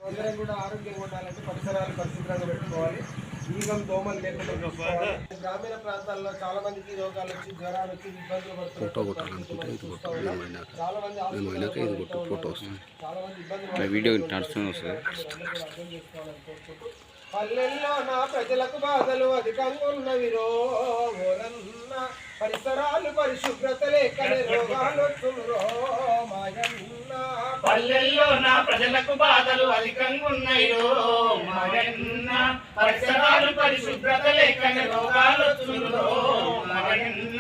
అందరం కూడా ఆరోగ్యంగా ఉండాలంటే పరిసరాలు పరిశుభ్రంగా పెట్టుకోవాలి. ఈగం దోమలు లేకుండా చూసుకోవాలి. గ్రామీణ ప్రాంతాల్లో చాలా మందికి రోగాలు వచ్చి జ్వరాలు వచ్చి ఇబ్బందులు పడుతున్నారు. చాలా మంది అర్థం చేసుకోవాలని పల్లెల్లో నా ప్రజలకు బాధలు అధికంగా ఉన్నవిరో ఓరన్న పరిసరాలు పరిశుభ్రత లేకనే రోగాలు వచ్చునురో మాయన్న. పల్లెల్లో నా ప్రజలకు బాధలు అధికంగా ఉన్నాయిరో మాయన్న పరిసరాలు పరిశుభ్రత లేకనే రోగాలు వచ్చునురో మాయన్న.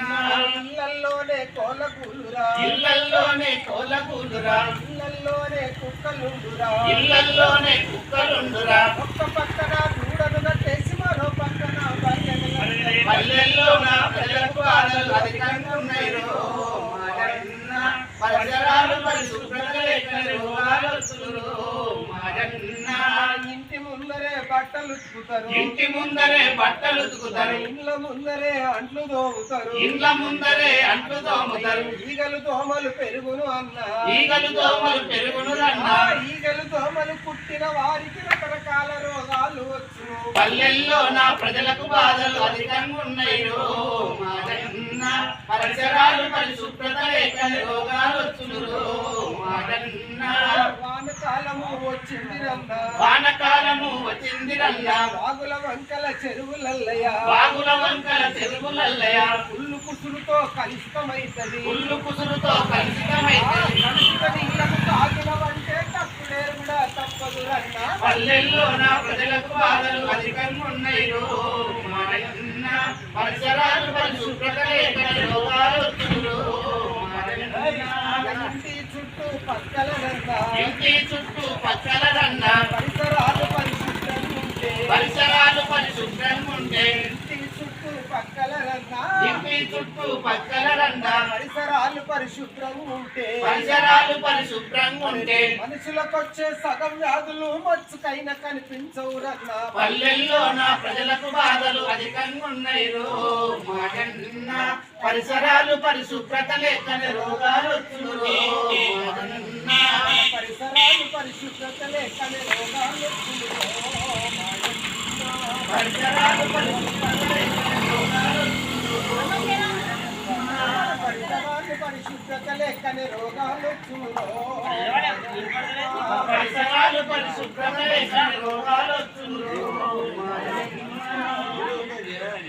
ఇళ్లల్లోనే కోలకూలురా ఇళ్లల్లోనే కోలకూలురా ఇళ్లల్లోనే కుక్కలుండురా ఇళ్లల్లోనే కుక్కలుండురా ఒక్క పక్కన దూడను కట్టేసి మరో పక్కన పల్లెల్లో నా ప్రజలకు బాధలు అధికంగా ఉన్నాయిరో మాయన్న పరిసరాలు పరిశుభ్రత లేకనే రోగాలు వచ్చునురో మాయన్న. ఇంటి ముందరే బట్టలు ఉతుకుతారు ఇంటి ముందరే బట్టలు ఉతుకుతారు ఇండ్ల ముందరే అంట్లు దోముతారు ఇండ్ల ముందరే అంట్లు దోముతారు. ఈగలు దోమలు పెరుగును అన్న ఈగలు దోమలు పెరుగును రన్నా ఈగలు దోమలు పుట్టిన వారికి రకరకాల రోగాలు వచ్చును. పల్లెల్లో నా ప్రజలకు బాధలు అధికంగా ఉన్నాయిరో మాయన్న పరిసరాలు పరిశుభ్రత లేకనే రోగాలు వచ్చునురో మాయన్న. వానకాలము వచ్చిందిరన్న వానకాలము వచ్చిందిరన్నా వాగుల వంకల చెరువులల్లయ్యా వాగుల వంకల చెరువులల్లయ పుల్లు కుసురుతో కలుషితమైతది పుల్లు కుసురుతో కలుషితమైతది. కలుషిత నీళ్లకు తాగినవంటే తప్పుడే కూడా తప్పదురన్న. పల్లెల్లో నా ప్రజలకు బాధలు అధికంగా ఉన్నాయిరో మాయన్న పరిసరాలు పరిశుభ్రత లేకనే రోగాలు వచ్చునురో మాయన్న. ఇంటి చుట్టూ పక్కలనంతా ఇంటి చుట్టూ పక్కల రన్న పరిసరాలు పరిశుభ్రంగా ఉంటే పరిసరాలు పరిశుభ్రంగా ఉంటే ఇంటి చుట్టూ పక్కలనంతా ఇంటి చుట్టూ పక్కల రన్న పరిసరాలు పరిశుభ్రంగా ఉంటే పరిసరాలు పరిశుభ్రంగా ఉంటే మనుషులకొచ్చే సగం వ్యాధులు మచ్చుకైన కనిపించవు రన్న. పల్లెల్లో నా ప్రజలకు బాధలు అధికంగా ఉన్నాయిరో మాయన్న పరిసరాలు పరిశుభ్రత లేకనే రోగాలు వచ్చునురో మాయన్న. పరిసరాలు పరిశుభ్రత లేకనే రోగాలు వచ్చునురో మాయన్న. పరిసరాలు పరిశుభ్రత లేకనే రోగాలు పరిసరాలు పరిశుభ్రత లేకనే రోగాలు వచ్చునురో పరిసరాలు పరిశుభ్రత లేకనే రోగాలు వచ్చునురో